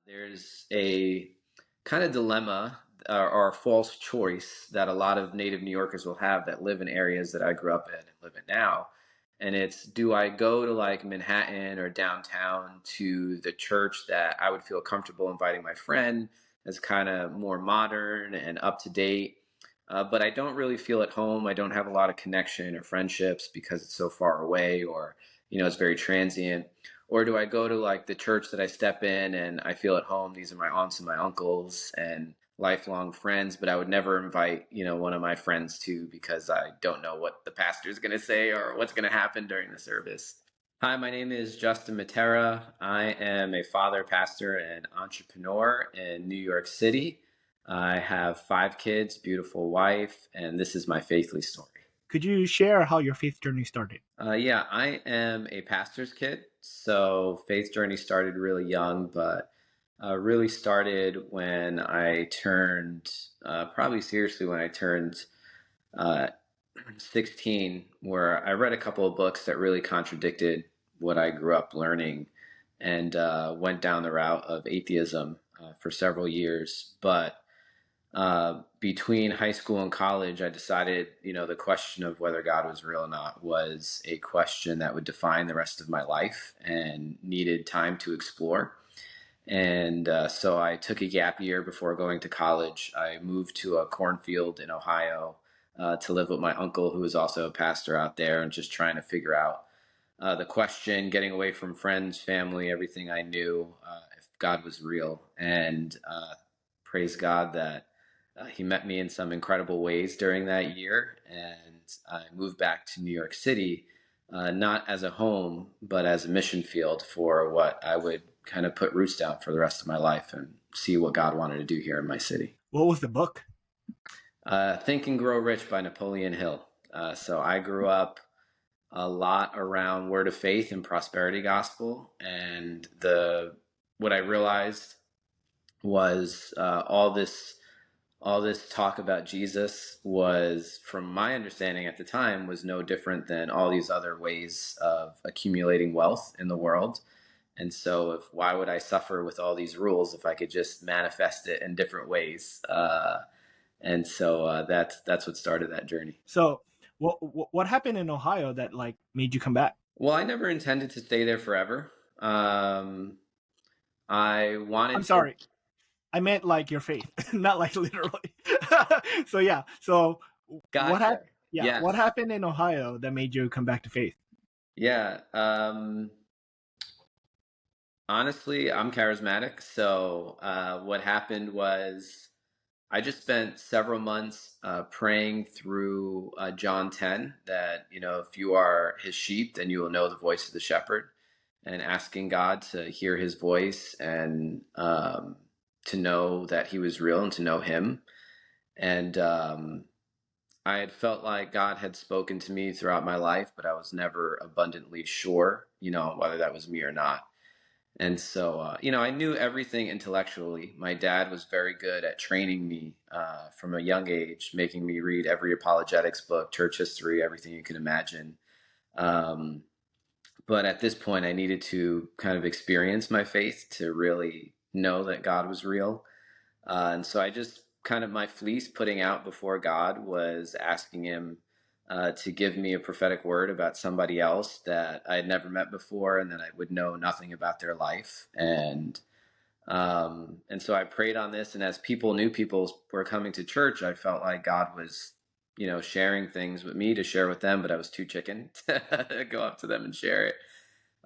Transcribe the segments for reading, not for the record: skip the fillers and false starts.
There's a kind of dilemma or a false choice that a lot of native New Yorkers will have that live in areas that I grew up in and live in now. And it's, do I go to like Manhattan or downtown to the church that I would feel comfortable inviting my friend as kind of more modern and up to date? But I don't really feel at home. I don't have a lot of connection or friendships because it's so far away, or, it's very transient. Or do I go to like the church that I step in and I feel at home? These are my aunts and my uncles and lifelong friends, but I would never invite, one of my friends to, because I don't know what the pastor is going to say or what's going to happen during the service. Hi, my name is Justin Mattera. I am a father, pastor, and entrepreneur in New York City. I have 5 kids, beautiful wife, and this is my faithly story. Could you share how your faith journey started? Yeah, I am a pastor's kid, so faith journey started really young, but really started when I turned, probably seriously when I turned uh, 16, where I read a couple of books that really contradicted what I grew up learning, and went down the route of atheism for several years. But between high school and college, I decided, the question of whether God was real or not was a question that would define the rest of my life and needed time to explore. And so I took a gap year before going to college. I moved to a cornfield in Ohio to live with my uncle, who was also a pastor out there, and just trying to figure out the question, getting away from friends, family, everything I knew, if God was real. And praise God that he met me in some incredible ways during that year. And I moved back to New York City, not as a home, but as a mission field for what I would kind of put roots down for the rest of my life and see what God wanted to do here in my city. What was the book? Think and Grow Rich by Napoleon Hill. So I grew up a lot around word of faith and prosperity gospel, and what I realized was all this talk about Jesus was, from my understanding at the time, was no different than all these other ways of accumulating wealth in the world. And so, why would I suffer with all these rules if I could just manifest it in different ways? And so that's what started that journey. So, what happened in Ohio that like made you come back? Well, I never intended to stay there forever. I wanted I'm to. sorry, I meant like your faith, not like literally. So yeah, so what Gotcha. happened? Yeah, what Yes. happened in Ohio that made you come back to faith? Yeah. Honestly, I'm charismatic. So what happened was I just spent several months praying through John 10, that, if you are his sheep, then you will know the voice of the shepherd, and asking God to hear his voice and to know that he was real and to know him. And I had felt like God had spoken to me throughout my life, but I was never abundantly sure, whether that was me or not. And so, I knew everything intellectually. My dad was very good at training me from a young age, making me read every apologetics book, church history, everything you can imagine. Um, but at this point, I needed to kind of experience my faith to really know that God was real. And so I just kind of, my fleece putting out before God was asking him to give me a prophetic word about somebody else that I had never met before and that I would know nothing about their life. And so I prayed on this. And as new people were coming to church, I felt like God was, sharing things with me to share with them, but I was too chicken to go up to them and share it.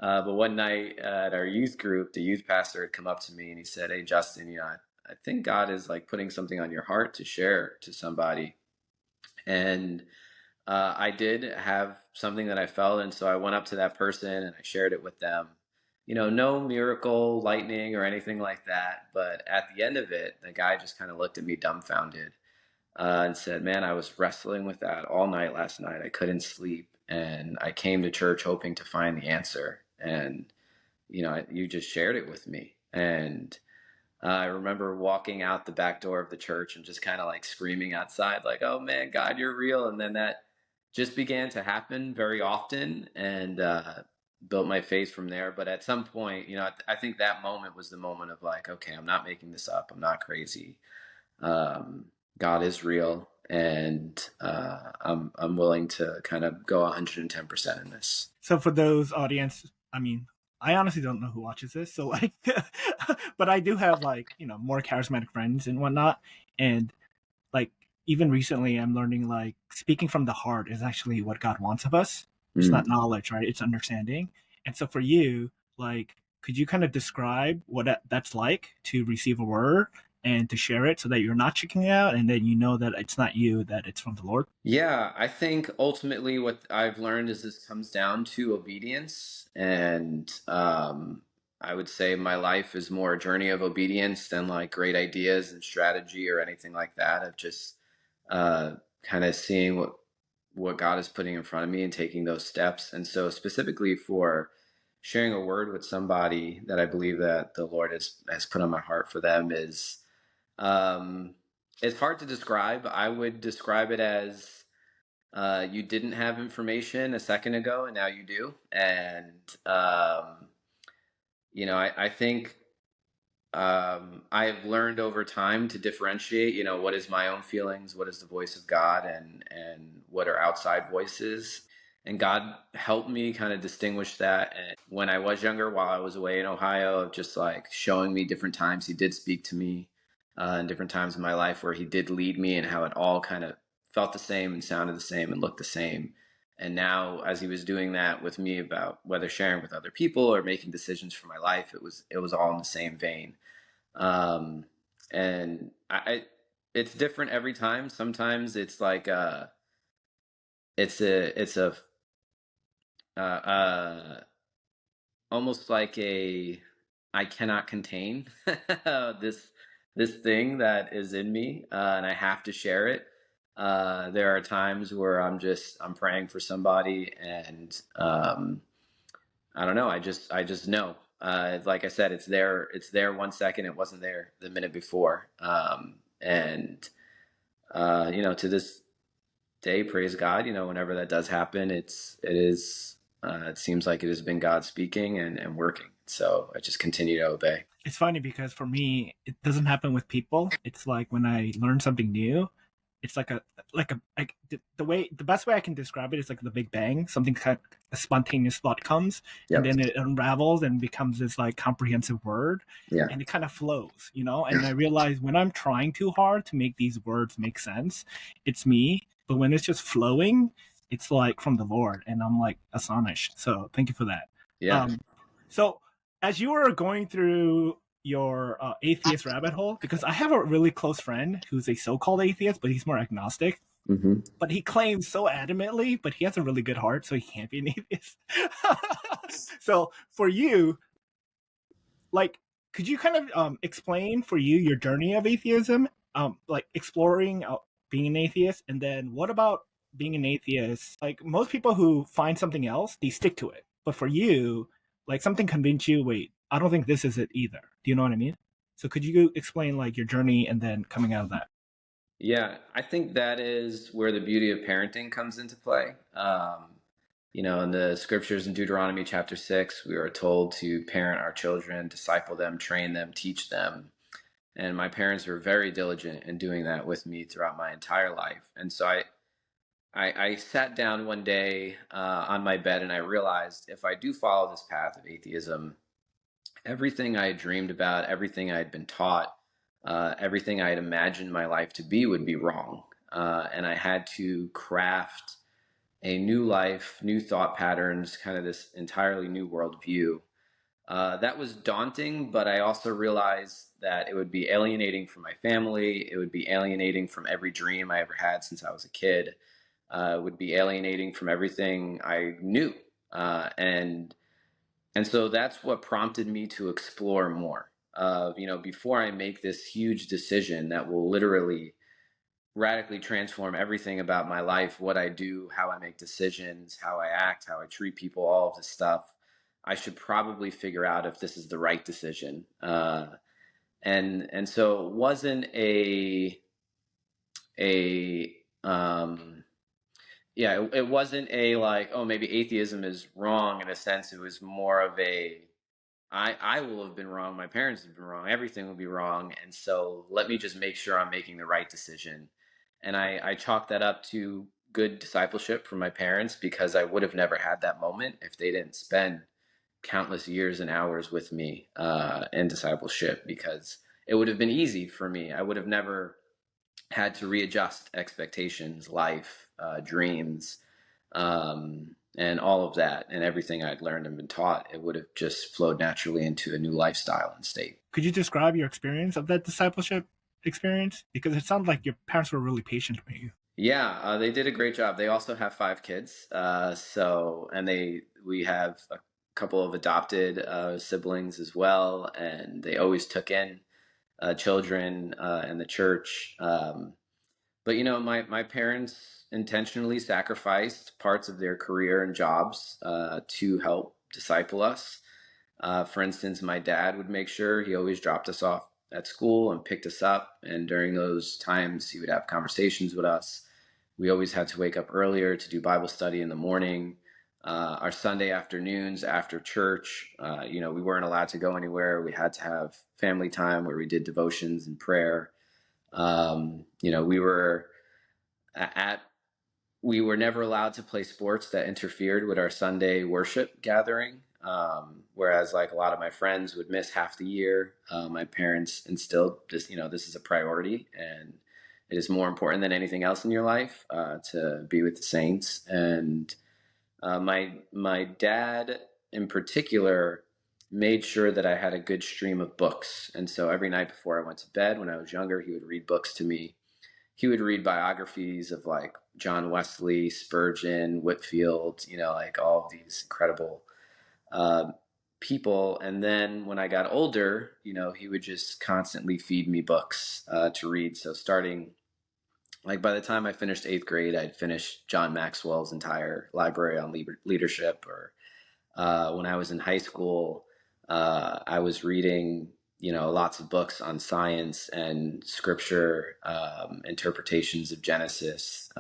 But one night at our youth group, the youth pastor had come up to me and he said, "Hey, Justin, I think God is like putting something on your heart to share to somebody." And I did have something that I felt. And so I went up to that person and I shared it with them. No miracle, lightning, or anything like that. But at the end of it, the guy just kind of looked at me dumbfounded and said, "Man, I was wrestling with that all night last night. I couldn't sleep. And I came to church hoping to find the answer. And you just shared it with me." And I remember walking out the back door of the church and just kind of like screaming outside, like, "Oh man, God, you're real." And then that just began to happen very often. And built my faith from there. But at some point, I think that moment was the moment of like, okay, I'm not making this up. I'm not crazy. Um, God is real, and I'm willing to kind of go 110% in this. So for those audience, I mean, I honestly don't know who watches this, so like, but I do have like more charismatic friends and whatnot, and like even recently, I'm learning like speaking from the heart is actually what God wants of us. It's not Mm. knowledge, right? It's understanding. And so for you, like, could you kind of describe what that's like to receive a word and to share it so that you're not checking out and then you know that it's not you, that it's from the Lord? Yeah, I think ultimately what I've learned is this comes down to obedience. And I would say my life is more a journey of obedience than like great ideas and strategy or anything like that, of just uh, kind of seeing what God is putting in front of me and taking those steps. And so specifically for sharing a word with somebody that I believe that the Lord has put on my heart for them is um, it's hard to describe. I would describe it as you didn't have information a second ago, and now you do. And I think I've learned over time to differentiate. What is my own feelings, what is the voice of God, and what are outside voices. And God helped me kind of distinguish that. And when I was younger, while I was away in Ohio, of just like showing me different times He did speak to me, and different times in my life where He did lead me, and how it all kind of felt the same and sounded the same and looked the same. And now, as He was doing that with me about whether sharing with other people or making decisions for my life, it was all in the same vein. um, and it's different every time. Sometimes it's like it's a uh, uh, almost like a I cannot contain this this thing that is in me, and I have to share it. There are times where I'm praying for somebody, and I don't know. I just know. Like I said, it's there. It's there 1 second. It wasn't there the minute before. And to this day, praise God. Whenever that does happen, it seems like it has been God speaking and working. So I just continue to obey. It's funny because for me, it doesn't happen with people. It's like when I learn something new, it's like the best way I can describe it is like the Big Bang. Something kind of a spontaneous thought comes, and Yep. then it unravels and becomes this like comprehensive word, Yeah. and it kind of flows, And I realize when I'm trying too hard to make these words make sense, it's me. But when it's just flowing, it's like from the Lord, and I'm like astonished. So thank you for that. Yeah. Um, so as you were going through your atheist rabbit hole, because I have a really close friend who's a so-called atheist, but he's more agnostic. Hmm. But he claims so adamantly, but he has a really good heart, so he can't be an atheist. So for you, like, could you kind of explain for you your journey of atheism, like exploring being an atheist, and then what about being an atheist? Like most people who find something else, they stick to it, but for you, like something convinced you. Wait, I don't think this is it either. Do you know what I mean? So could you explain like your journey and then coming out of that? Yeah, I think that is where the beauty of parenting comes into play. In the scriptures in Deuteronomy chapter 6, we are told to parent our children, disciple them, train them, teach them. And my parents were very diligent in doing that with me throughout my entire life. And so I sat down one day on my bed, and I realized if I do follow this path of atheism, everything I had dreamed about, everything I had been taught, everything I had imagined my life to be would be wrong. And I had to craft a new life, new thought patterns, kind of this entirely new worldview. That was daunting, but I also realized that it would be alienating from my family. It would be alienating from every dream I ever had since I was a kid. It would be alienating from everything I knew. And so that's what prompted me to explore more. Before I make this huge decision that will literally radically transform everything about my life, what I do, how I make decisions, how I act, how I treat people, all of this stuff, I should probably figure out if this is the right decision. And so it wasn't a yeah, it wasn't a like, oh, maybe atheism is wrong in a sense. It was more of a, I will have been wrong. My parents have been wrong. Everything will be wrong. And so let me just make sure I'm making the right decision. And I chalk that up to good discipleship from my parents, because I would have never had that moment if they didn't spend countless years and hours with me in discipleship, because it would have been easy for me. I would have never had to readjust expectations, life, dreams, and all of that, and everything I'd learned and been taught. It would have just flowed naturally into a new lifestyle and state. Could you describe your experience of that discipleship experience? Because it sounds like your parents were really patient with you. Yeah, they did a great job. They also have 5 kids, and we have a couple of adopted siblings as well, and they always took in children in the church. But my parents intentionally sacrificed parts of their career and jobs to help disciple us. For instance, my dad would make sure he always dropped us off at school and picked us up. And during those times, he would have conversations with us. We always had to wake up earlier to do Bible study in the morning. Our Sunday afternoons after church, we weren't allowed to go anywhere. We had to have family time where we did devotions and prayer. We were at we were never allowed to play sports that interfered with our Sunday worship gathering. Whereas like a lot of my friends would miss half the year, my parents instilled this, this is a priority, and it is more important than anything else in your life to be with the saints. And my dad in particular made sure that I had a good stream of books. And so every night before I went to bed when I was younger, he would read books to me. He would read biographies of like John Wesley, Spurgeon, Whitfield, like all of these incredible uh, people. And then when I got older, he would just constantly feed me books to read. So starting like by the time I finished 8th grade, I'd finished John Maxwell's entire library on leadership. Or when I was in high school, I was reading, lots of books on science and scripture, interpretations of Genesis.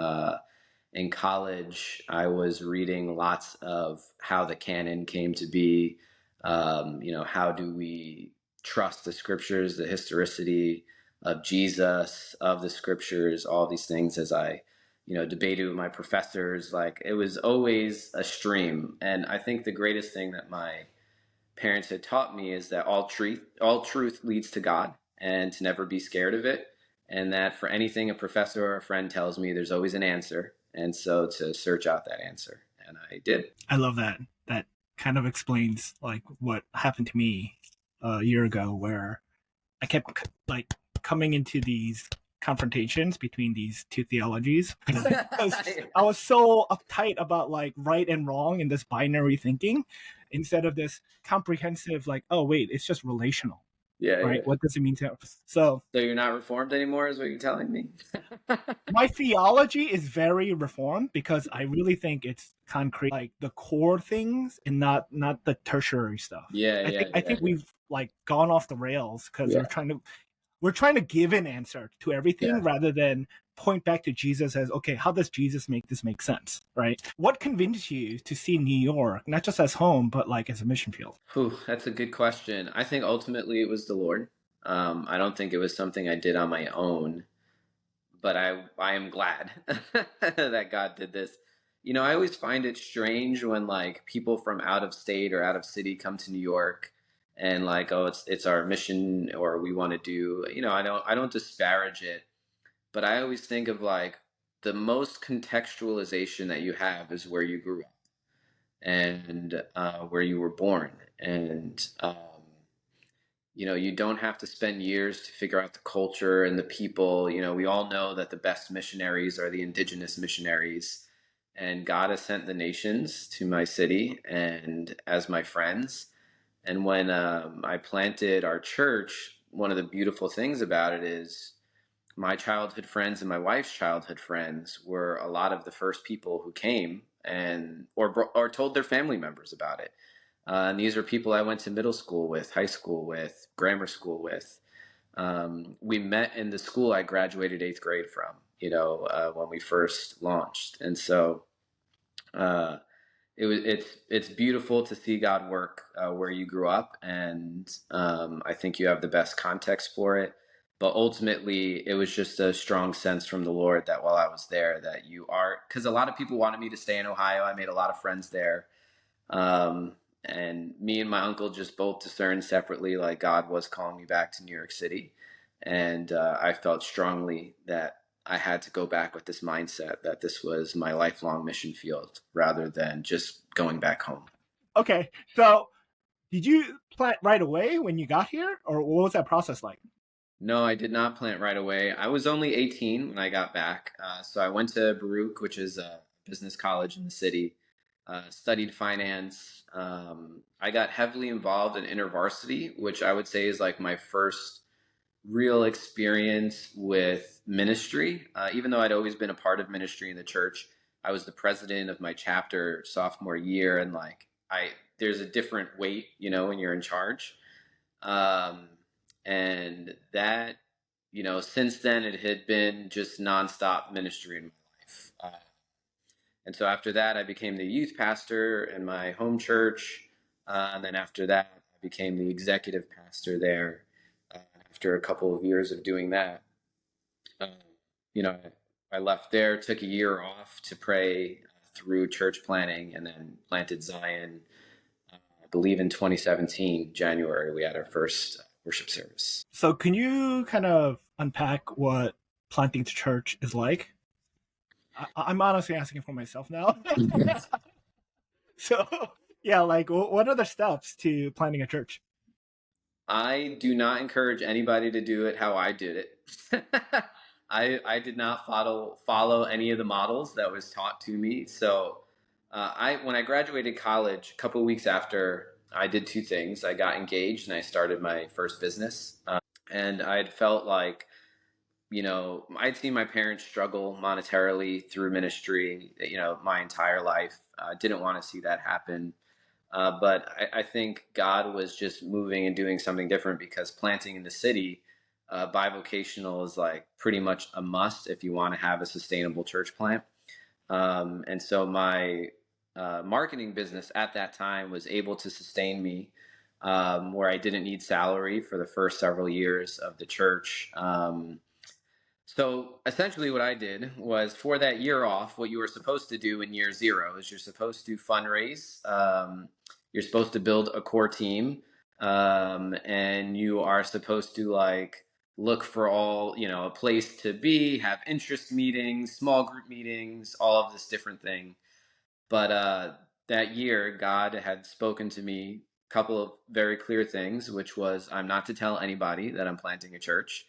In college, I was reading lots of how the canon came to be. How do we trust the scriptures, the historicity of Jesus, of the scriptures, all these things as I, debated with my professors. Like it was always a stream. And I think the greatest thing that my parents had taught me is that all truth leads to God, and to never be scared of it. And that for anything a professor or a friend tells me, there's always an answer. And so to search out that answer. And I did. I love that. That kind of explains like what happened to me a year ago, where I kept like coming into these confrontations between these two theologies because I was so uptight about like right and wrong in this binary thinking instead of this comprehensive like, oh wait, it's just relational. Yeah, right? yeah. What does it mean to so So you're not reformed anymore, is what you're telling me? my theology is very reformed because I really think it's concrete, like the core things, and not the tertiary stuff. Yeah, I yeah, think I yeah, think we've like gone off the rails because yeah, we're trying to give an answer to everything yeah. rather than point back to Jesus as, okay, how does Jesus make this make sense, right? What convinced you to see New York not just as home but like as a mission field? Whew, that's a good question. I think ultimately it was the Lord. I don't think it was something I did on my own, but I am glad that God did this. I always find it strange when like people from out of state or out of city come to New York and like, oh, it's our mission, or we want to do, I don't disparage it, but I always think of like the most contextualization that you have is where you grew up and where you were born. And you don't have to spend years to figure out the culture and the people. We all know that the best missionaries are the indigenous missionaries. And God has sent the nations to my city and as my friends. And when I planted our church, one of the beautiful things about it is my childhood friends and my wife's childhood friends were a lot of the first people who came and or told their family members about it. And these are people I went to middle school with, high school with, grammar school with. We met in the school I graduated 8th grade from, when we first launched. And so Uh, it's beautiful to see God work where you grew up, and I think you have the best context for it. But ultimately, it was just a strong sense from the Lord that while I was there, that you are, because a lot of people wanted me to stay in Ohio. I made a lot of friends there, um, and me and my uncle just both discerned separately, like God was calling me back to New York City, and I felt strongly that I had to go back with this mindset that this was my lifelong mission field rather than just going back home. Okay, so did you plant right away when you got here, or what was that process like? No, I did not plant right away. I was only 18 when I got back. So I went to Baruch, which is a business college in the city, studied finance. I got heavily involved in InterVarsity, which I would say is like my first real experience with ministry. Even though I'd always been a part of ministry in the church, I was the president of my chapter sophomore year, and like there's a different weight, when you're in charge. Um, and that, since then it had been just nonstop ministry in my life. And so after that, I became the youth pastor in my home church. And then after that, I became the executive pastor there. After a couple of years of doing that, uh, you know, I left there, took a year off to pray through church planning, and then planted Zion. I believe in 2017, January, we had our first worship service. So can you kind of unpack what planting to church is like? I'm honestly asking for myself now. So yeah, like what are the steps to planting a church? I do not encourage anybody to do it how I did it. I did not follow any of the models that was taught to me. So I when I graduated college, a couple of weeks after, I did two things. I got engaged and I started my first business. And I'd felt like, I'd seen my parents struggle monetarily through ministry, my entire life. Didn't want to see that happen. But I think God was just moving and doing something different because planting in the city, bivocational is like pretty much a must if you want to have a sustainable church plant. And so my marketing business at that time was able to sustain me, where I didn't need salary for the first several years of the church. So essentially, what I did was for that year off, what you were supposed to do in year zero is you're supposed to fundraise, you're supposed to build a core team, and you are supposed to like look for all, a place to be, have interest meetings, small group meetings, all of this different thing. But that year, God had spoken to me a couple of very clear things, which was I'm not to tell anybody that I'm planting a church,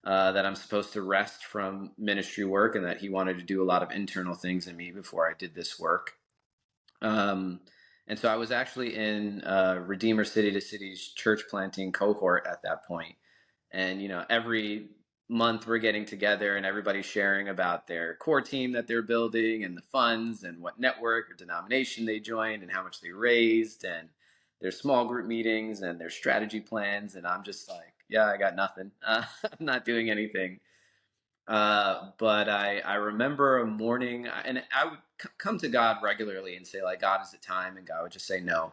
that I'm supposed to rest from ministry work, and that he wanted to do a lot of internal things in me before I did this work. Um, and so I was actually in Redeemer City to City's church planting cohort at that point. And, every month we're getting together and everybody's sharing about their core team that they're building and the funds and what network or denomination they joined and how much they raised and their small group meetings and their strategy plans. And I'm just like, yeah, I got nothing. I'm not doing anything. But I remember a morning, and I would come to God regularly and say, like, God, is it time? And God would just say no.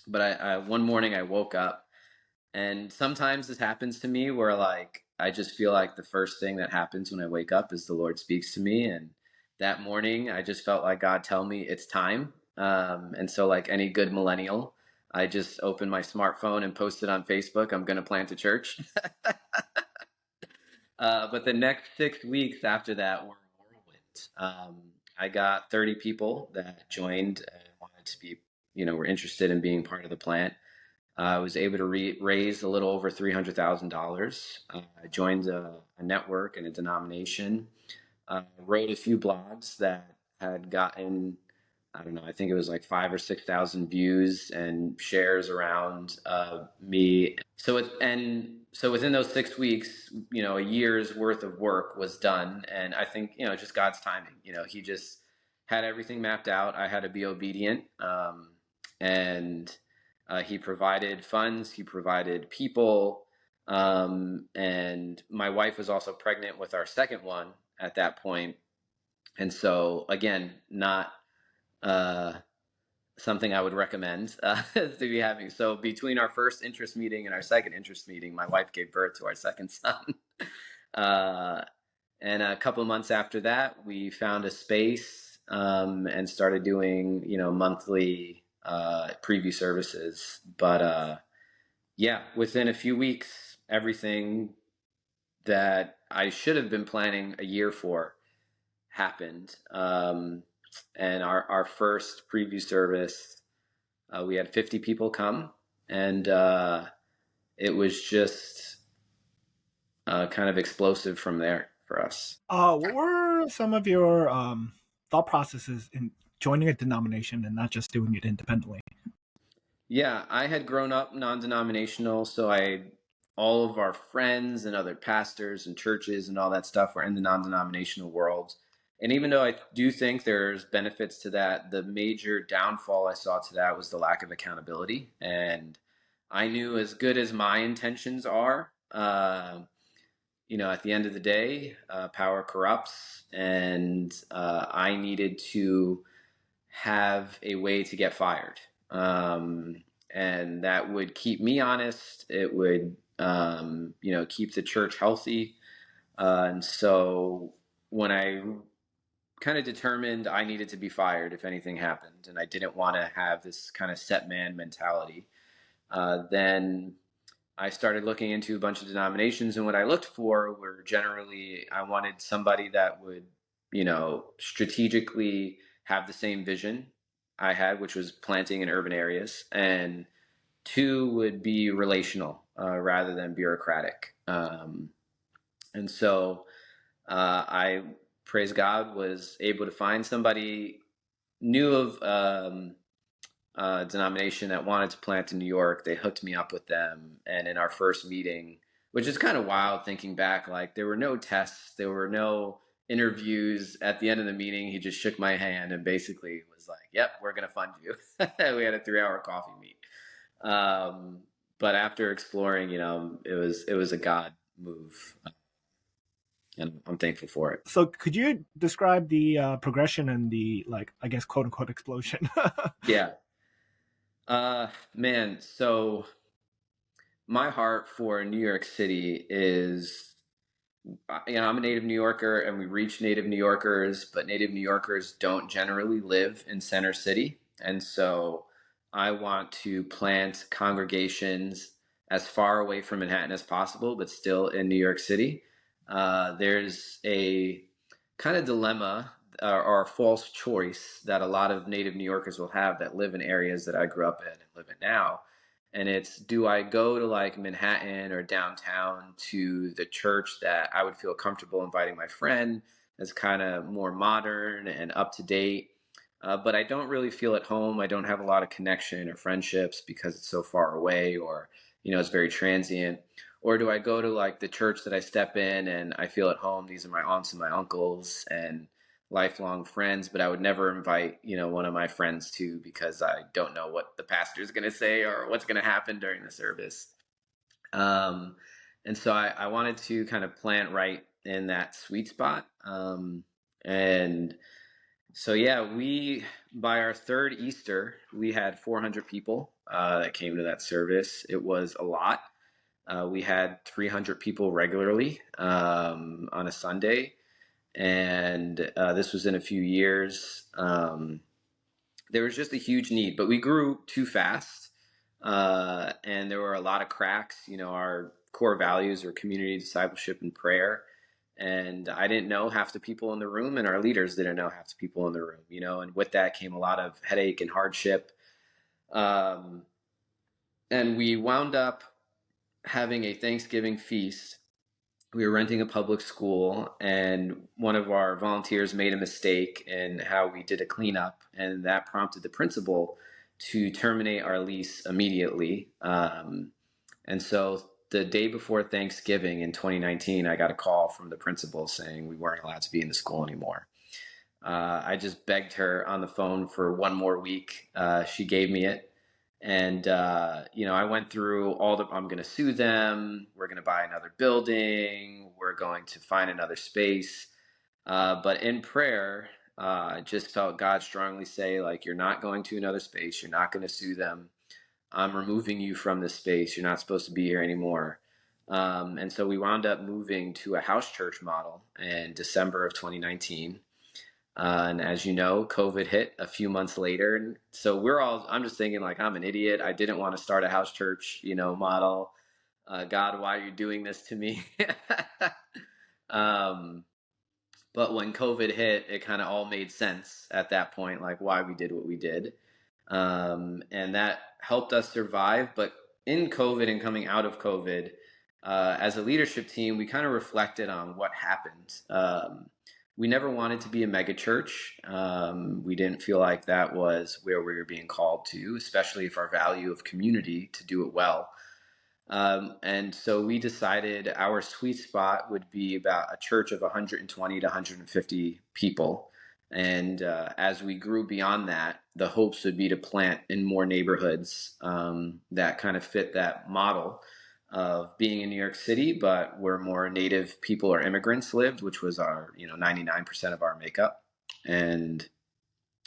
But one morning I woke up, and sometimes this happens to me where, like, I just feel like the first thing that happens when I wake up is the Lord speaks to me. And that morning, I just felt like God tell me it's time. And so, like any good millennial, I just opened my smartphone and posted on Facebook, I'm going to plant a church. But the next 6 weeks after that were a whirlwind. I got 30 people that joined and wanted to be, were interested in being part of the plant. I was able to raise a little over $300,000. I joined a network and a denomination. Wrote a few blogs that had gotten, I don't know, I think it was like 5 or 6 thousand views and shares around me. So within those 6 weeks, a year's worth of work was done, and I think just God's timing. He just had everything mapped out. I had to be obedient, and He provided funds. He provided people, and my wife was also pregnant with our second one at that point. And so again, not uh, something I would recommend to be having. So between our first interest meeting and our second interest meeting, my wife gave birth to our second son. uh, and a couple of months after that, we found a space and started doing, monthly preview services. But yeah, within a few weeks, everything that I should have been planning a year for happened. And our first preview service, we had 50 people come, and it was just kind of explosive from there for us. What were some of your thought processes in joining a denomination and not just doing it independently? Yeah, I had grown up non-denominational, so all of our friends and other pastors and churches and all that stuff were in the non-denominational world. And even though I do think there's benefits to that, the major downfall I saw to that was the lack of accountability. And I knew, as good as my intentions are, at the end of the day, power corrupts, and I needed to have a way to get fired. And that would keep me honest. It would, keep the church healthy. And so when I kind of determined I needed to be fired if anything happened, and I didn't want to have this kind of set man mentality, then I started looking into a bunch of denominations, and what I looked for were generally, I wanted somebody that would, strategically have the same vision I had, which was planting in urban areas, and two would be relational rather than bureaucratic. And so I, praise God, was able to find somebody, knew of denomination that wanted to plant in New York. They hooked me up with them. And in our first meeting, which is kind of wild thinking back, like there were no tests, there were no interviews. At the end of the meeting, he just shook my hand and basically was like, "Yep, we're going to fund you." We had a 3-hour coffee meet. But after exploring, it was a God move, and I'm thankful for it. So, could you describe the progression and the, like, I guess, quote unquote explosion? Yeah. Man, so my heart for New York City is, I'm a native New Yorker, and we reach native New Yorkers, but native New Yorkers don't generally live in Center City. And so I want to plant congregations as far away from Manhattan as possible, but still in New York City. There's a kind of dilemma or a false choice that a lot of native New Yorkers will have that live in areas that I grew up in and live in now. And it's, do I go to like Manhattan or downtown to the church that I would feel comfortable inviting my friend, as kind of more modern and up to date? But I don't really feel at home. I don't have a lot of connection or friendships because it's so far away, or, it's very transient. Or do I go to like the church that I step in and I feel at home? These are my aunts and my uncles and lifelong friends, but I would never invite, one of my friends to, because I don't know what the pastor is going to say or what's going to happen during the service. Um, and so I wanted to kind of plant right in that sweet spot. And so, yeah, by our third Easter, we had 400 people that came to that service. It was a lot. We had 300 people regularly on a Sunday, and this was in a few years. There was just a huge need, but we grew too fast, and there were a lot of cracks. Our core values were community, discipleship, and prayer. And I didn't know half the people in the room, and our leaders didn't know half the people in the room. And with that came a lot of headache and hardship. Um, and we wound up having a Thanksgiving feast. We were renting a public school, and one of our volunteers made a mistake in how we did a cleanup, and that prompted the principal to terminate our lease immediately. And so the day before Thanksgiving in 2019, I got a call from the principal saying we weren't allowed to be in the school anymore. I just begged her on the phone for one more week. She gave me it. And, I went through I'm going to sue them. We're going to buy another building. We're going to find another space. But in prayer, I just felt God strongly say, like, you're not going to another space. You're not going to sue them. I'm removing you from this space. You're not supposed to be here anymore. And so we wound up moving to a house church model in December of 2019. And as you know, COVID hit a few months later. And so I'm just thinking, like, I'm an idiot. I didn't want to start a house church, model. God, why are you doing this to me? um, but when COVID hit, it kind of all made sense at that point, like why we did what we did. And that helped us survive. But in COVID and coming out of COVID, as a leadership team, we kind of reflected on what happened. We never wanted to be a mega church. We didn't feel like that was where we were being called to, especially if our value of community to do it well. And so we decided our sweet spot would be about a church of 120 to 150 people. And as we grew beyond that, the hopes would be to plant in more neighborhoods that kind of fit that model of being in New York City, but where more native people or immigrants lived, which was our 99% of our makeup. And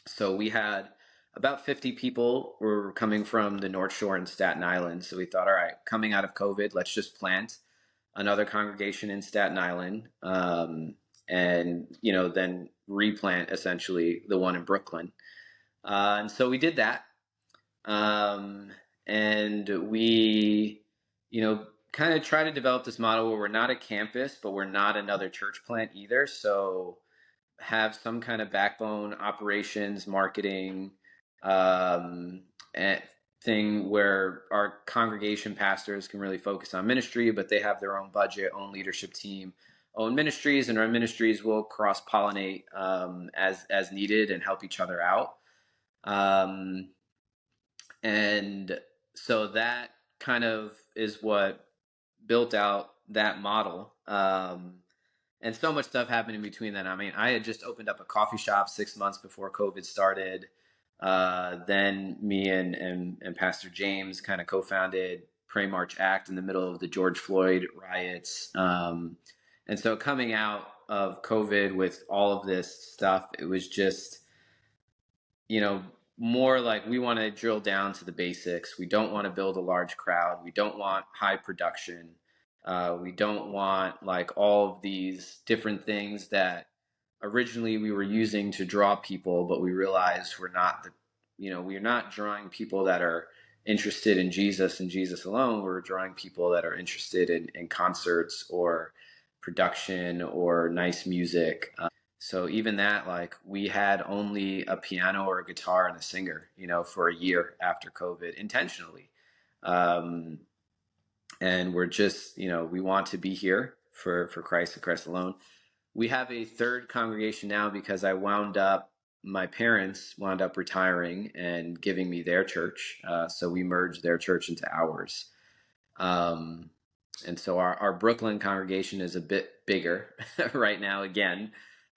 so we had about 50 people were coming from the North Shore and Staten Island. So we thought, all right, coming out of COVID, let's just plant another congregation in Staten Island, and then replant essentially the one in Brooklyn. And so we did that, um, and we, kind of try to develop this model where we're not a campus, but we're not another church plant either. So have some kind of backbone operations, marketing, and thing where our congregation pastors can really focus on ministry, but they have their own budget, own leadership team, own ministries, and our ministries will cross pollinate as needed and help each other out. Um, and so that kind of is what built out that model. And so much stuff happened in between then. I mean, I had just opened up a coffee shop 6 months before COVID started. Then me and Pastor James kind of co-founded Pray March Act in the middle of the George Floyd riots. And so coming out of COVID with all of this stuff, it was just, more like we want to drill down to the basics. We don't want to build a large crowd. We don't want high production. We don't want like all of these different things that originally we were using to draw people, but we realized we're not drawing people that are interested in Jesus and Jesus alone. We're drawing people that are interested in concerts or production or nice music. So even that, like we had only a piano or a guitar and a singer, for a year after COVID intentionally. Um, and we're just, we want to be here for Christ and Christ alone. We have a third congregation now because my parents wound up retiring and giving me their church. So we merged their church into ours. And so our Brooklyn congregation is a bit bigger right now again.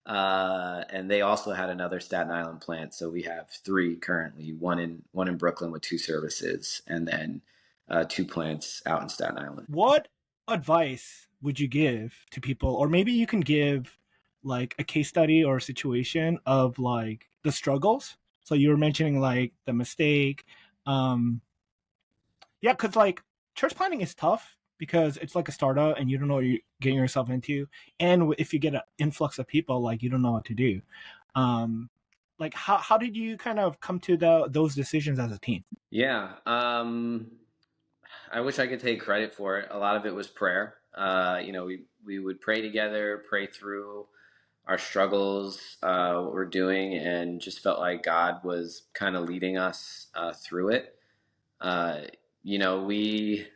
And they also had another Staten Island plant. So we have three currently, one in Brooklyn with 2 services, and then 2 plants out in Staten Island. What advice would you give to people, or maybe you can give like a case study or a situation of like the struggles? So you were mentioning like the mistake. Yeah, because like church planning is tough because it's like a startup and you don't know what you're getting yourself into. And if you get an influx of people, like you don't know what to do. Um, like how did you kind of come to those decisions as a team? Yeah. I wish I could take credit for it. A lot of it was prayer. We would pray together, pray through our struggles, what we're doing, and just felt like God was kind of leading us through it. Uh, you know, we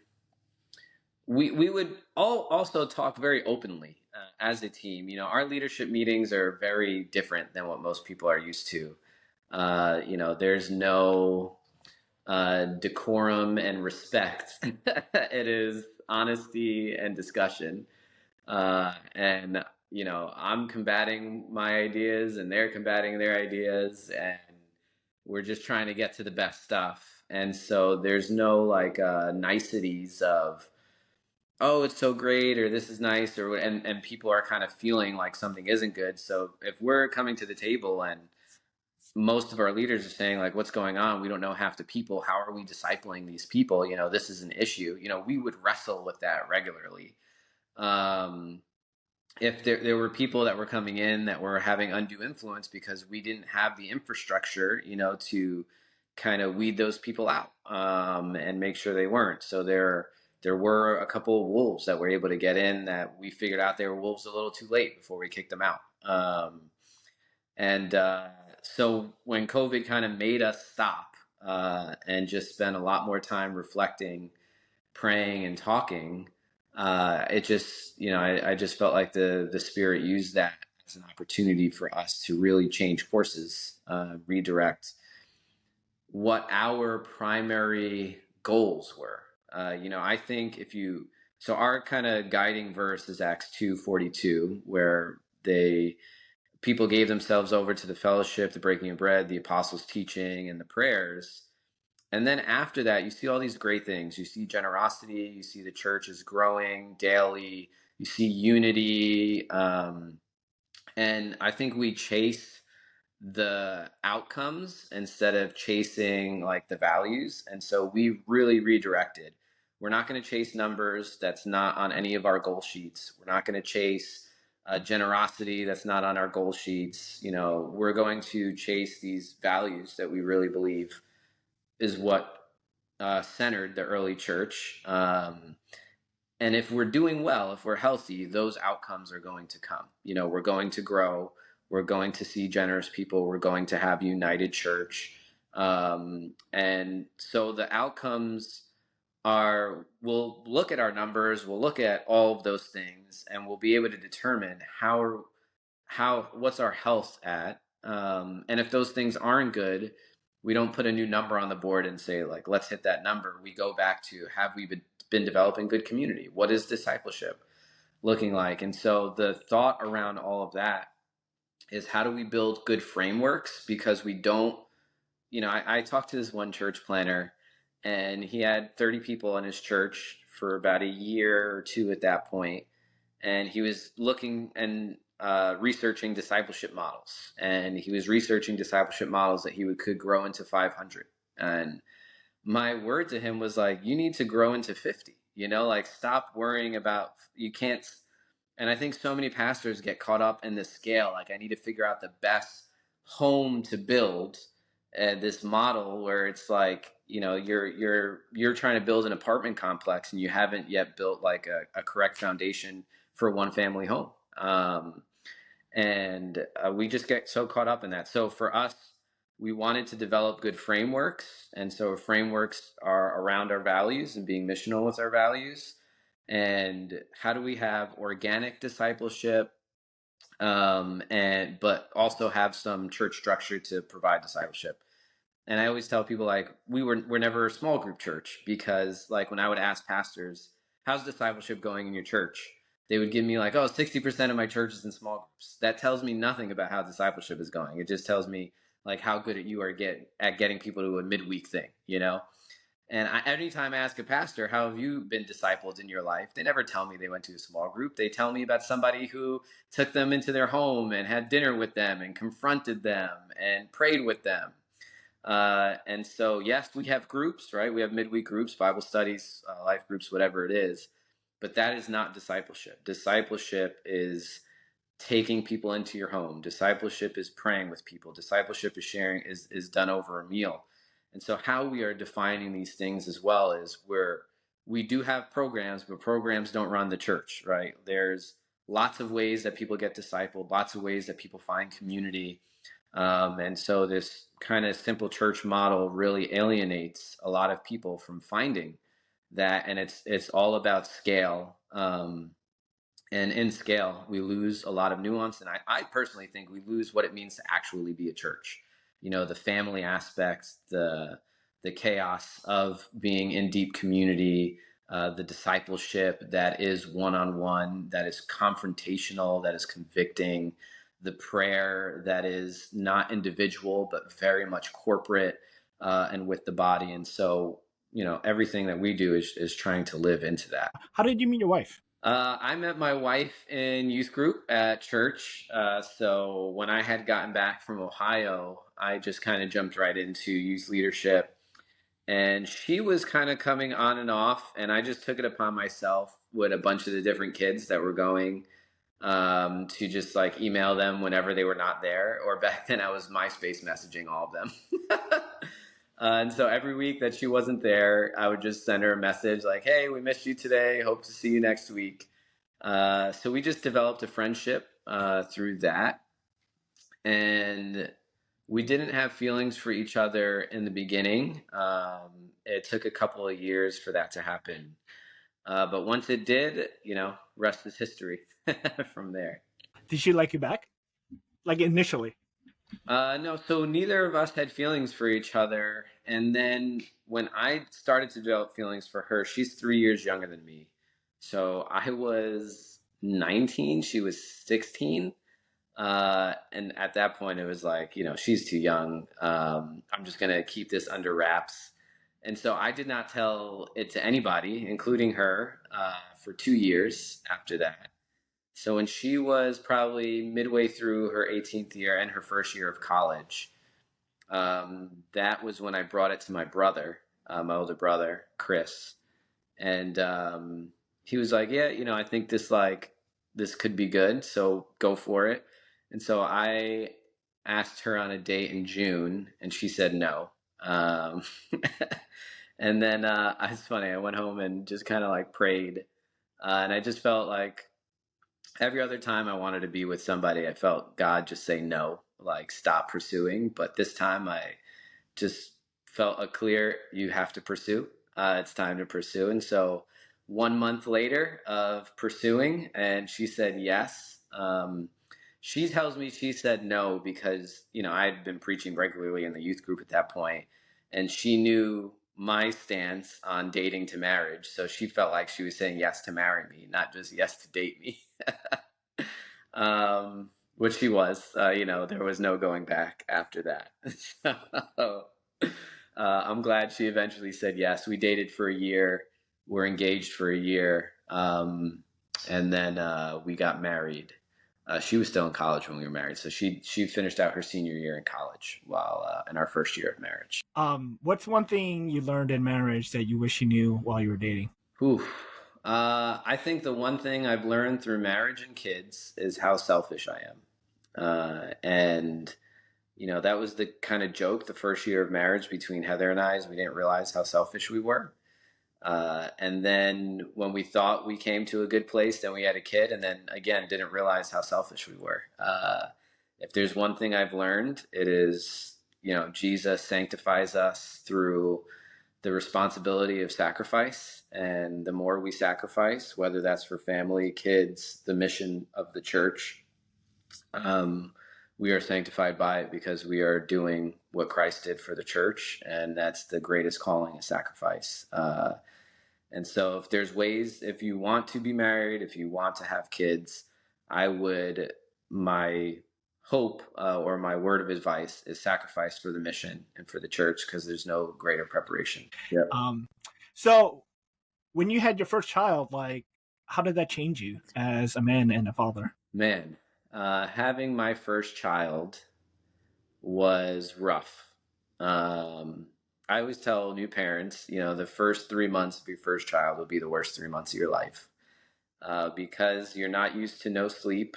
would all also talk very openly as a team. Our leadership meetings are very different than what most people are used to. There's no decorum and respect. It is honesty and discussion. And I'm combating my ideas and they're combating their ideas, and we're just trying to get to the best stuff. And so there's no like niceties of oh, it's so great, or this is nice, or and people are kind of feeling like something isn't good. So if we're coming to the table and most of our leaders are saying like, what's going on, we don't know half the people, how are we discipling these people, this is an issue, we would wrestle with that regularly. um if there were people that were coming in that were having undue influence because we didn't have the infrastructure, to kind of weed those people out, and make sure they weren't. So there were a couple of wolves that were able to get in that we figured out they were wolves a little too late before we kicked them out. And So when COVID kind of made us stop, and just spend a lot more time reflecting, praying, and talking, it just, I just felt like the Spirit used that as an opportunity for us to really change courses, redirect what our primary goals were. I think so our kind of guiding verse is Acts 2:42, where people gave themselves over to the fellowship, the breaking of bread, the apostles' teaching, and the prayers. And then after that, you see all these great things. You see generosity. You see the church is growing daily. You see unity. And I think we chase the outcomes instead of chasing like the values. And so we really redirected. We're not going to chase numbers. That's not on any of our goal sheets. We're not going to chase generosity. That's not on our goal sheets. We're going to chase these values that we really believe is what centered the early church. And if we're doing well, if we're healthy, those outcomes are going to come. We're going to grow. We're going to see generous people. We're going to have united church. And so the outcomes we'll look at our numbers, we'll look at all of those things, and we'll be able to determine what's our health at. And if those things aren't good, we don't put a new number on the board and say like, let's hit that number. We go back to, have we been developing good community? What is discipleship looking like? And so the thought around all of that is, how do we build good frameworks? Because we don't, I talked to this one church planner, and he had 30 people in his church for about a year or two at that point. And he was looking and researching discipleship models. And he was researching discipleship models that could grow into 500. And my word to him was like, you need to grow into 50, like stop worrying about, you can't. And I think so many pastors get caught up in the scale. Like, I need to figure out the best home to build, this model where it's like, you're trying to build an apartment complex and you haven't yet built like a correct foundation for a one family home. And we just get so caught up in that. So for us, we wanted to develop good frameworks. And so frameworks are around our values and being missional with our values. And how do we have organic discipleship, but also have some church structure to provide discipleship? And I always tell people like, we're never a small group church, because like when I would ask pastors, how's discipleship going in your church? They would give me like, oh, 60% of my church is in small groups. That tells me nothing about how discipleship is going. It just tells me like how good you are at getting people to a midweek thing. And anytime I ask a pastor, how have you been discipled in your life? They never tell me they went to a small group. They tell me about somebody who took them into their home and had dinner with them and confronted them and prayed with them. And so, yes, we have groups, right? We have midweek groups, Bible studies, life groups, whatever it is. But that is not discipleship. Discipleship is taking people into your home. Discipleship is praying with people. Discipleship is sharing, is done over a meal. And so how we are defining these things as well is where we do have programs, but programs don't run the church, right? There's lots of ways that people get discipled, lots of ways that people find community. And so this kind of simple church model really alienates a lot of people from finding that. And it's all about scale. And in scale, we lose a lot of nuance. And I personally think we lose what it means to actually be a church. The family aspects, the chaos of being in deep community, the discipleship that is one-on-one, that is confrontational, that is convicting, the prayer that is not individual, but very much corporate, and with the body. And so everything that we do is trying to live into that. How did you meet your wife? I met my wife in youth group at church. So when I had gotten back from Ohio, I just kind of jumped right into youth leadership. And she was kind of coming on and off, and I just took it upon myself with a bunch of the different kids that were going, to just like email them whenever they were not there. Or back then, I was MySpace messaging all of them. And so every week that she wasn't there, I would just send her a message like, "Hey, we missed you today. Hope to see you next week." So we just developed a friendship through that. And we didn't have feelings for each other in the beginning. It took a couple of years for that to happen. But once it did, rest is history from there. Did she like you back? Like initially? No, so neither of us had feelings for each other. And then when I started to develop feelings for her, she's 3 years younger than me. So I was 19, she was 16. And at that point, it was like, she's too young. I'm just going to keep this under wraps. And so I did not tell it to anybody, including her, for 2 years after that. So when she was probably midway through her 18th year and her first year of college, that was when I brought it to my brother, my older brother, Chris. And he was like, "Yeah, I think this could be good, so go for it." And so I asked her on a date in June, and she said no. Um, and then it's funny. I went home and just kind of like prayed, and I just felt like every other time I wanted to be with somebody, I felt God just say no, like stop pursuing. But this time, I just felt a clear, you have to pursue. It's time to pursue. And so 1 month later of pursuing, and she said yes. She tells me she said no because, I had been preaching regularly in the youth group at that point, and she knew my stance on dating to marriage. So she felt like she was saying yes to marry me, not just yes to date me. Which she was. There was no going back after that. So, I'm glad she eventually said yes. We dated for a year. We're engaged for a year. And then we got married. She was still in college when we were married, so she finished out her senior year in college while in our first year of marriage. What's one thing you learned in marriage that you wish you knew while you were dating? Oof. I think the one thing I've learned through marriage and kids is how selfish I am. And that was the kind of joke the first year of marriage between Heather and I, is we didn't realize how selfish we were. And then when we thought we came to a good place, then we had a kid, and then again didn't realize how selfish we were. If there's one thing I've learned, it is, Jesus sanctifies us through the responsibility of sacrifice. And the more we sacrifice, whether that's for family, kids, the mission of the church, we are sanctified by it because we are doing what Christ did for the church. And that's the greatest calling, is sacrifice. And so if there's ways, if you want to be married, if you want to have kids, my hope or my word of advice is sacrifice for the mission and for the church, because there's no greater preparation. Yeah. So when you had your first child, like, how did that change you as a man and a father? Man, having my first child was rough. I always tell new parents, the first 3 months of your first child will be the worst 3 months of your life, because you're not used to no sleep.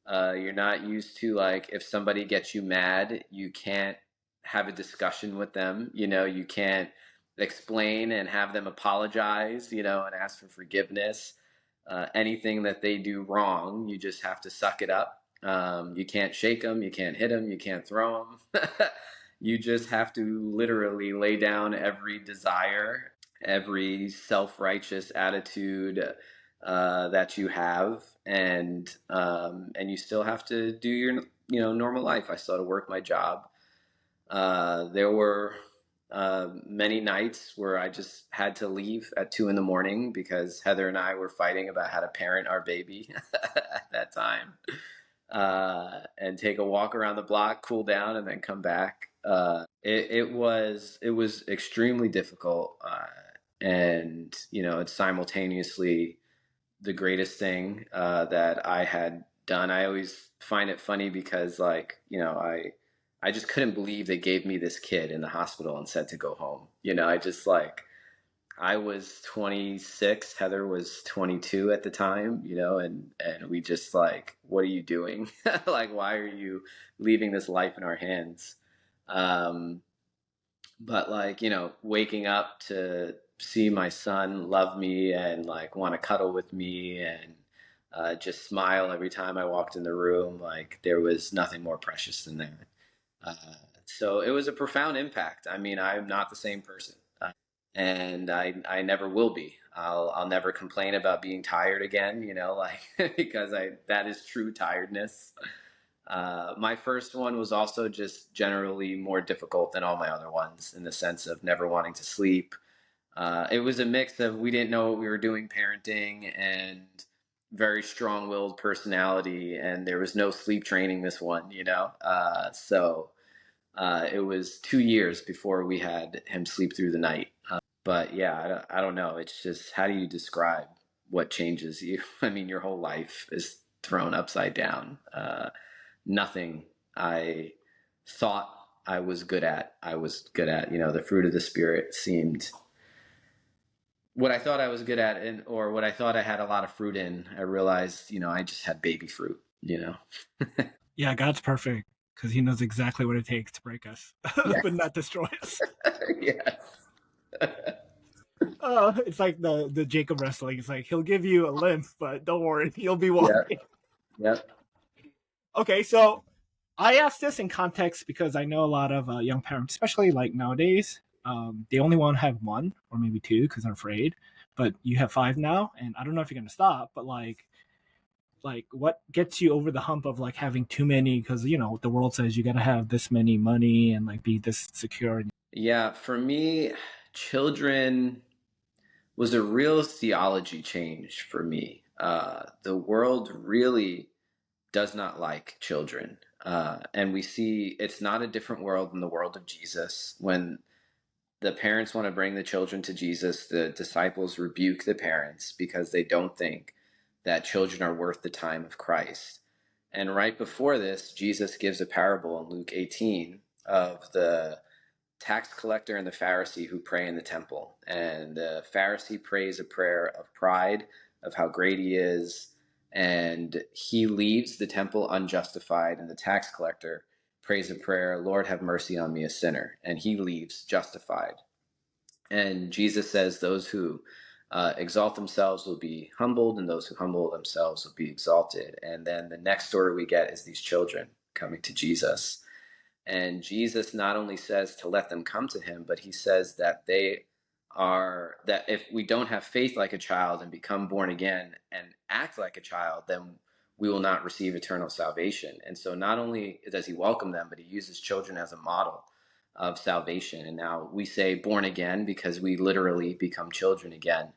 You're not used to, like, if somebody gets you mad, you can't have a discussion with them. You can't explain and have them apologize, and ask for forgiveness. Anything that they do wrong, you just have to suck it up. You can't shake them, you can't hit them, you can't throw them. You just have to literally lay down every desire, every self-righteous attitude that you have, and you still have to do your normal life. I still had to work my job. There were many nights where I just had to leave at 2 a.m. because Heather and I were fighting about how to parent our baby at that time, and take a walk around the block, cool down, and then come back. it was extremely difficult, and it's simultaneously the greatest thing that I had done. I always find it funny because, like, I just couldn't believe they gave me this kid in the hospital and said to go home. I just like I was 26, Heather was 22 at the time, and we just like, what are you doing? Like, why are you leaving this life in our hands? Um, but like, waking up to see my son love me and like want to cuddle with me and just smile every time I walked in the room, like there was nothing more precious than that. Uh, so it was a profound impact. I mean, I'm not the same person, and I never will be. I'll never complain about being tired again, like because that is true tiredness. My first one was also just generally more difficult than all my other ones in the sense of never wanting to sleep. It was a mix of we didn't know what we were doing parenting and very strong-willed personality, and there was no sleep training this one, so it was 2 years before we had him sleep through the night. But yeah, I don't know. It's just how do you describe what changes you? I mean, your whole life is thrown upside down. Nothing I thought I was good at. The fruit of the spirit seemed what I thought I was good at, or what I thought I had a lot of fruit in. I realized, I just had baby fruit. Yeah, God's perfect because He knows exactly what it takes to break us, but Yes. not destroy us. Yes. It's like the Jacob wrestling. It's like He'll give you a limp, but don't worry, you'll be Yep. walking. Yep. Okay, so I asked this in context because I know a lot of young parents, especially like nowadays, they only want to have one or maybe two because they're afraid. But you have five now, and I don't know if you're gonna stop. But like what gets you over the hump of like having too many? Because the world says you gotta have this many money and like be this secure. Yeah. For me, children was a real theology change for me. The world really does not like children. And we see it's not a different world than the world of Jesus. When the parents want to bring the children to Jesus, the disciples rebuke the parents because they don't think that children are worth the time of Christ. And right before this, Jesus gives a parable in Luke 18 of the tax collector and the Pharisee who pray in the temple. And the Pharisee prays a prayer of pride, of how great he is, and he leaves the temple unjustified. And the tax collector prays a prayer, Lord, have mercy on me, a sinner. And he leaves justified. And Jesus says, those who exalt themselves will be humbled, and those who humble themselves will be exalted. And then the next story we get is these children coming to Jesus. And Jesus not only says to let them come to him, but he says that that if we don't have faith like a child and become born again and act like a child, then we will not receive eternal salvation. And so not only does he welcome them, but he uses children as a model of salvation. And now we say born again because we literally become children again.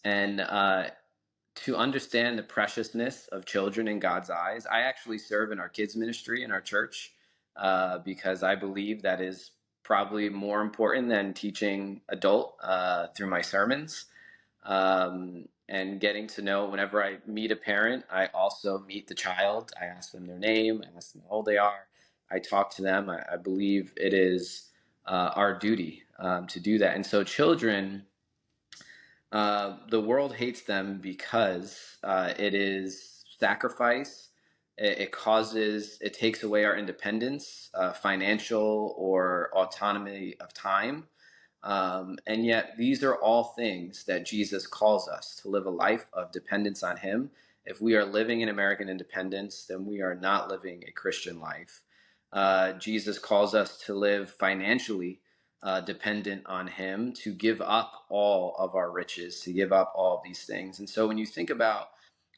And to understand the preciousness of children in God's eyes, I actually serve in our kids ministry in our church because I believe that is probably more important than teaching adult through my sermons. And getting to know, whenever I meet a parent, I also meet the child. I ask them their name, I ask them how old they are. I talk to them. I believe it is our duty to do that. And so children, the world hates them because it is sacrifice. It takes away our independence, financial or autonomy of time. And yet, these are all things that Jesus calls us to live a life of dependence on Him. If we are living in American independence, then we are not living a Christian life. Jesus calls us to live financially dependent on Him, to give up all of our riches, to give up all of these things. And so when you think about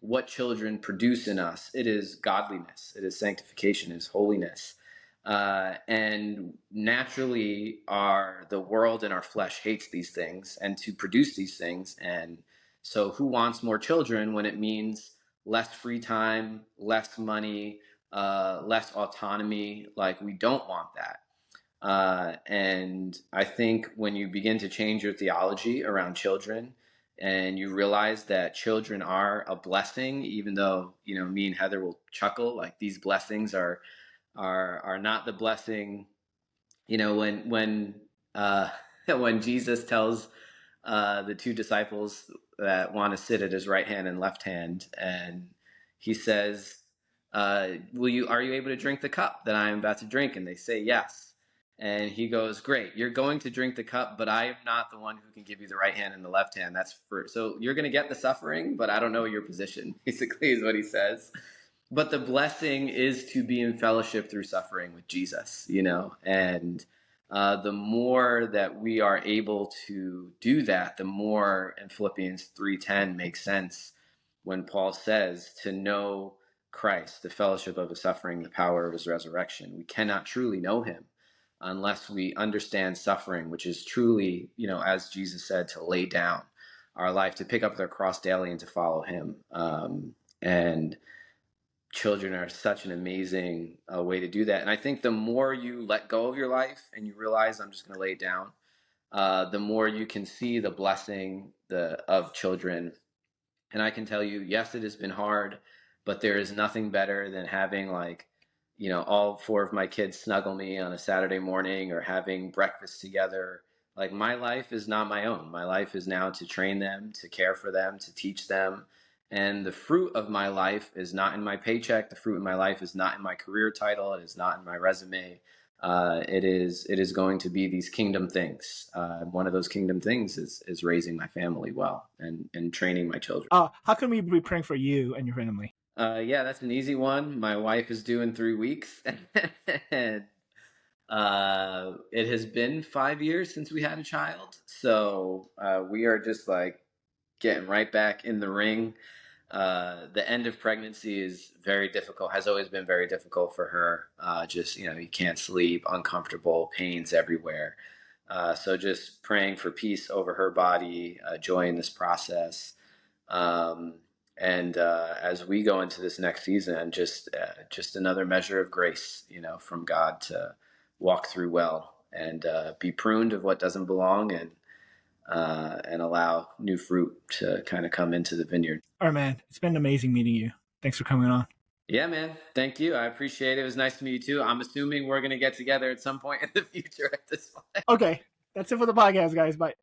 what children produce in us, it is godliness, it is sanctification, it is holiness. And naturally, the world and our flesh hates these things and to produce these things. And so who wants more children when it means less free time, less money, less autonomy? Like, we don't want that. And I think when you begin to change your theology around children and you realize that children are a blessing, even though, me and Heather will chuckle, like these blessings are not the blessing, when when Jesus tells the two disciples that want to sit at his right hand and left hand, and he says, "Will you? Are you able to drink the cup that I am about to drink?" And they say, "Yes." And he goes, "Great, you're going to drink the cup, but I am not the one who can give you the right hand and the left hand. So you're going to get the suffering, but I don't know your position." Basically, is what he says. But the blessing is to be in fellowship through suffering with Jesus, and the more that we are able to do that, the more, in Philippians 3:10 makes sense when Paul says to know Christ, the fellowship of his suffering, the power of his resurrection. We cannot truly know him unless we understand suffering, which is truly, as Jesus said, to lay down our life, to pick up their cross daily and to follow him. And children are such an amazing way to do that. And I think the more you let go of your life and you realize I'm just going to lay it down, the more you can see the blessing of children. And I can tell you, yes, it has been hard, but there is nothing better than having all four of my kids snuggle me on a Saturday morning or having breakfast together. Like my life is not my own. My life is now to train them, to care for them, to teach them. And the fruit of my life is not in my paycheck. The fruit of my life is not in my career title. It is not in my resume. It is going to be these kingdom things. One of those kingdom things is raising my family well and training my children. How can we be praying for you and your family? Yeah, that's an easy one. My wife is due in 3 weeks, and it has been 5 years since we had a child, so we are just like getting right back in the ring. The end of pregnancy is very difficult, has always been very difficult for her. Just, you can't sleep, uncomfortable, pains everywhere. So just praying for peace over her body, joy in this process. Um, and as we go into this next season, just another measure of grace, from God to walk through well and be pruned of what doesn't belong and allow new fruit to kind of come into the vineyard. All right, man. It's been amazing meeting you. Thanks for coming on. Yeah, man. Thank you. I appreciate it. It was nice to meet you too. I'm assuming we're going to get together at some point in the future at this point. Okay, that's it for the podcast, guys. Bye.